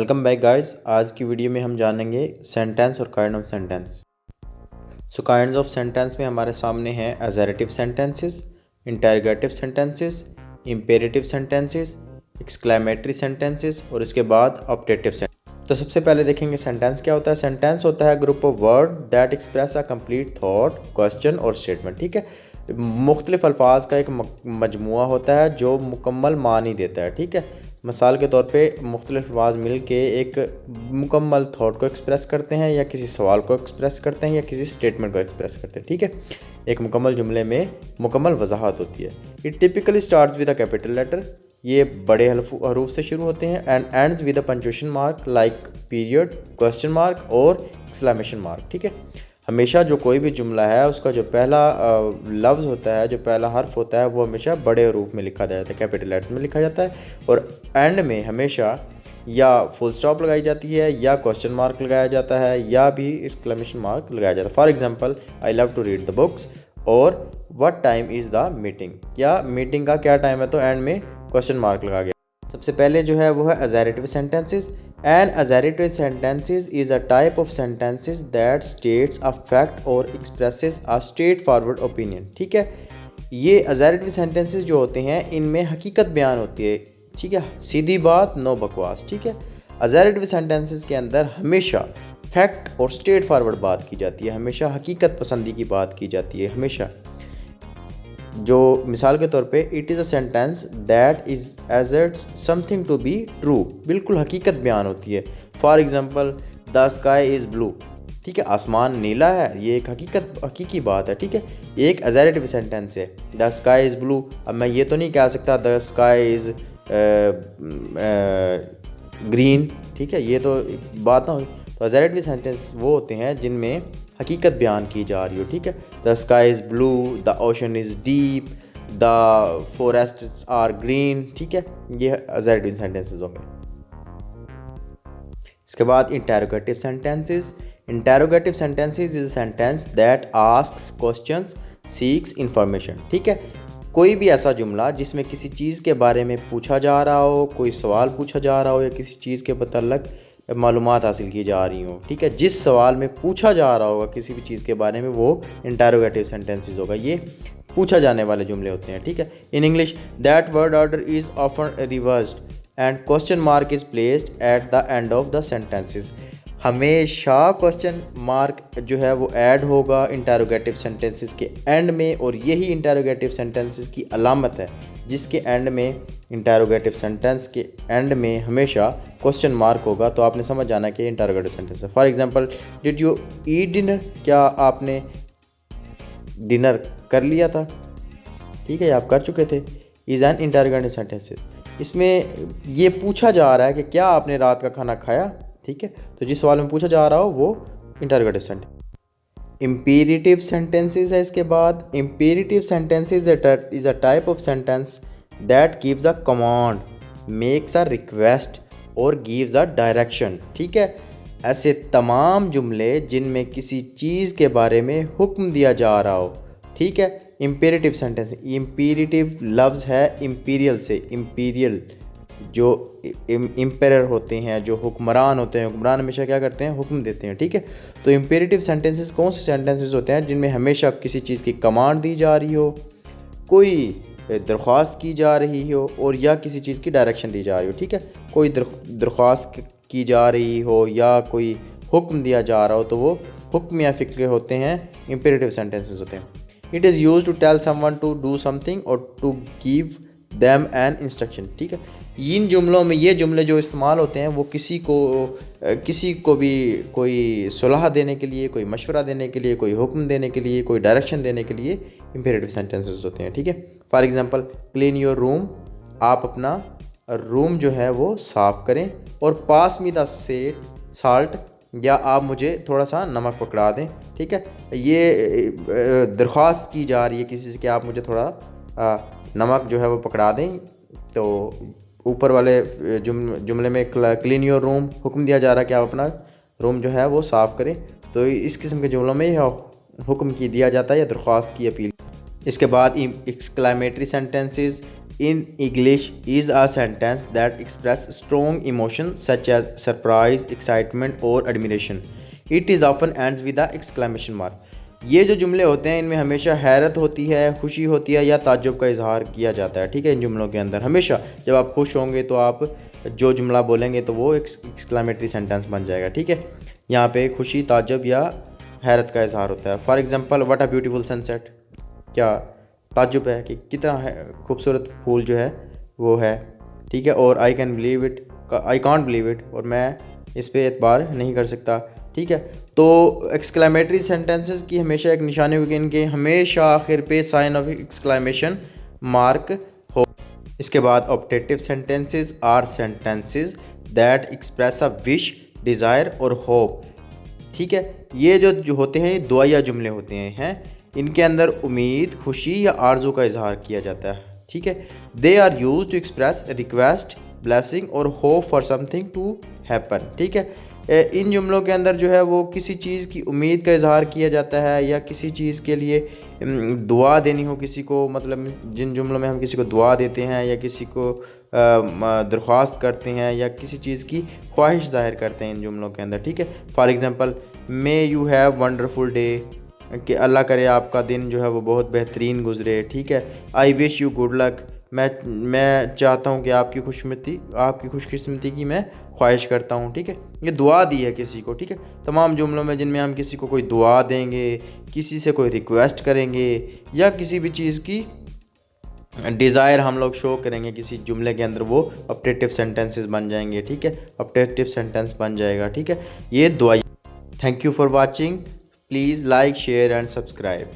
Welcome back guys. आज की video में हम जानेंगे सेंटेंस और kind of sentence. Kinds of sentence में हमारे सामने हैं assertive sentences, interrogative sentences, imperative sentences, exclamatory sentences और इसके बाद ऑप्टेटिव सेंटेंस। तो सबसे पहले देखेंगे सेंटेंस क्या होता है। सेंटेंस होता है group of word that express a complete thought, question और स्टेटमेंट। ठीक है, मुख्तलिफ अल्फाज का एक मजमुआ होता है जो मुकम्मल मानी देता है। ठीक है, मिसाल के तौर पे मुख्तलिफ अल्फाज मिल के एक मुकम्मल थॉट को एक्सप्रेस करते हैं, या किसी सवाल को एक्सप्रेस करते हैं, या किसी स्टेटमेंट को एक्सप्रेस करते हैं। ठीक है, एक मुकम्मल जुमले में मुकम्मल वजाहत होती है। It typically starts with a capital letter, ये बड़े हरूफ से शुरू होते हैं, and ends with a punctuation mark like period, question mark और एक्सक्लेमेशन मार्क। ठीक है, हमेशा जो कोई भी जुमला है उसका जो पहला लफ्ज़ होता है, जो पहला हर्फ होता है, वो हमेशा बड़े रूप में लिखा जाता है, कैपिटल लेटर्स में लिखा जाता है। और एंड में हमेशा या फुल स्टॉप लगाई जाती है, या क्वेश्चन मार्क लगाया जाता है, या भी एक्सक्लेमेशन मार्क लगाया जाता है। For example, I love to read the books, और what time is the meeting, या मीटिंग का क्या टाइम है, तो एंड में क्वेश्चन मार्क लगा गया। सबसे पहले जो है वो है असेर्टिव sentences. An assertive sentences is a type of sentences that states a fact or expresses a straightforward opinion। ठीक है, ये assertive sentences जो होते हैं इनमें हकीकत बयान होती है। ठीक है, सीधी बात, नो बकवास। ठीक है, assertive sentences के अंदर हमेशा फैक्ट और स्ट्रेट फॉरवर्ड बात की जाती है, हमेशा हकीकत पसंदी की बात की जाती है। हमेशा जो मिसाल के तौर पे, it is a sentence that is asserts something to be true, बिल्कुल हकीकत बयान होती है। For example, the sky is blue. ठीक है, आसमान नीला है, ये एक हकीकी बात है। ठीक है, ये एक असेर्टिव सेंटेंस है, द स्काई इज़ ब्लू। अब मैं ये तो नहीं कह सकता द स्काई इज़ ग्रीन। ठीक है, ये तो बात ना हुई। तो असेर्टिव सेंटेंस वो होते हैं जिनमें हकीकत बयान की जा रही हो। ठीक है, the sky is blue, the ocean is deep, the forests are green. ठीक है, ये असेर्टिव सेंटेंसेस हो गए। इसके बाद interrogative sentences. Interrogative sentences is a sentence that asks questions, seeks information. ठीक है, कोई भी ऐसा जुमला जिसमें किसी चीज़ के बारे में पूछा जा रहा हो, कोई सवाल पूछा जा रहा हो, या किसी चीज़ के मतलब मालूमात हासिल की जा रही हो। ठीक है, जिस सवाल में पूछा जा रहा होगा किसी भी चीज़ के बारे में, वो इंटरोगेटिव सेंटेंसेस होगा। ये पूछा जाने वाले जुमले होते हैं। ठीक है, in English that word order is often reversed and question mark is placed at the end of the sentences. हमेशा क्वेश्चन मार्क जो है वो ऐड होगा इंटरोगेटिव सेंटेंसेस के एंड में, और यही इंटरोगेटिव सेंटेंसेस की अलामत है, जिसके एंड में, इंटरोगेटिव सेंटेंस के एंड में हमेशा क्वेश्चन मार्क होगा। तो आपने समझ जाना कि इंटरोगेटिव सेंटेंस है। For example, did you eat dinner, क्या आपने डिनर कर लिया था। ठीक है, आप कर चुके थे, इज़ एन इंटरोगेटिव सेंटेंसेस। इसमें ये पूछा जा रहा है कि क्या आपने रात का खाना खाया। ठीक है, तो जिस सवाल में पूछा जा रहा हो वो इंटरोगेटिव सेंटेंस। इम्पेरेटिव सेंटेंसेस है इसके बाद। Imperative sentences is a type of sentence that gives a command, makes a request और गिव्स अ डायरेक्शन। ठीक है, ऐसे तमाम जुमले जिनमें किसी चीज़ के बारे में हुक्म दिया जा रहा हो। ठीक है, इम्पेरेटिव सेंटेंस। इम्पेरेटिव लफ्ज़ है इम्पीरियल से। इम्पीरियल जो इम्पेरर होते हैं, जो हुक्मरान होते हैं, हुक्मरान हमेशा क्या करते हैं, हुक्म देते हैं। ठीक है, तो इम्पेरेटिव सेंटेंसेस कौन से सेंटेंसेस होते हैं जिनमें हमेशा किसी चीज़ की कमांड दी जा रही हो, कोई दरख्वास्त की जा रही हो, और या किसी चीज़ की डायरेक्शन दी जा रही हो। ठीक है, कोई दरख्वास्त की जा रही हो या कोई हुक्म दिया जा रहा हो, तो वो हुक्म या फ़िक्र होते हैं, इम्पेरेटिव सेंटेंसेस होते हैं। It is use to tell someone to do something और to give them an instruction. ठीक है, इन जुमलों में ये जुमले जो इस्तेमाल होते हैं वो किसी को भी कोई सलाह देने के लिए, कोई मशवरा देने के लिए, कोई हुक्म देने के लिए, कोई डायरेक्शन देने के लिए इम्पेरेटिव सेंटेंसेस होते हैं। ठीक है, for example, clean your room, आप अपना रूम जो है वो साफ़ करें, और पास मी द साल्ट, या आप मुझे थोड़ा सा नमक पकड़ा दें। ठीक है, ये दरख्वास्त की जा रही है किसी से कि आप मुझे थोड़ा नमक जो है वो पकड़ा दें। तो ऊपर वाले जुमले में क्लीन योर रूम हुक्म दिया जा रहा है कि आप अपना रूम जो है वो साफ़ करें। तो इस किस्म के जुमलों में हुक्म की दिया जाता है या दरख्वास्त की अपील। इसके बाद exclamatory sentences. in English is a sentence that express strong emotion such as surprise, excitement or admiration. It is often ends with a exclamation mark. ये जो जुमले होते हैं इनमें हमेशा हैरत होती है, खुशी होती है या ताज्जुब का इजहार किया जाता है। ठीक है, इन जुमलों के अंदर हमेशा जब आप खुश होंगे तो आप जो जुमला बोलेंगे तो वो एक्सक्लेमेटरी सेंटेंस बन जाएगा। ठीक है, यहाँ पे खुशी, ताज्जुब या हैरत का इजहार होता है। For example, what a beautiful sunset, क्या ताज्जुब है कि कितना है खूबसूरत फूल जो है वो है। ठीक है, और आई कांट बिलीव इट, और मैं इस पे एतबार नहीं कर सकता। ठीक है, तो एक्सक्लेमेटरी सेंटेंसेस की हमेशा एक निशानी होगी, इनके हमेशा आखिर पे साइन ऑफ एक्सक्लेमेशन मार्क हो। इसके बाद optative sentences are sentences that express a wish, desire और होप। ठीक है, ये जो होते हैं ये दुआया जुमले होते हैं। इनके अंदर उम्मीद, खुशी या आरजू का इजहार किया जाता है। ठीक है, they are use to express request, blessing और hope for something to happen. ठीक है, इन जुमलों के अंदर जो है वो किसी चीज़ की उम्मीद का इजहार किया जाता है या किसी चीज़ के लिए दुआ देनी हो किसी को, मतलब जिन जुमलों में हम किसी को दुआ देते हैं या किसी को दरख्वास्त करते हैं या किसी चीज़ की ख्वाहिश ज़ाहिर करते हैं इन जुमलों के अंदर। ठीक है, for example, may you have wonderful day, कि अल्लाह करे आपका दिन जो है वो बहुत बेहतरीन गुजरे। ठीक है, I wish you good luck, मैं चाहता हूँ कि आपकी खुशकिस्मती की मैं ख्वाहिश करता हूँ। ठीक है, ये दुआ दी है किसी को। ठीक है, तमाम जुमलों में जिनमें हम किसी को कोई दुआ देंगे, किसी से कोई रिक्वेस्ट करेंगे या किसी भी चीज़ की डिज़ायर हम लोग शो करेंगे किसी जुमले के अंदर, वो ऑप्टेटिव सेंटेंसेस बन जाएंगे। ठीक है, ऑप्टेटिव सेंटेंस बन जाएगा। ठीक है, ये दुआ। Thank you for watching. Please like, share and subscribe.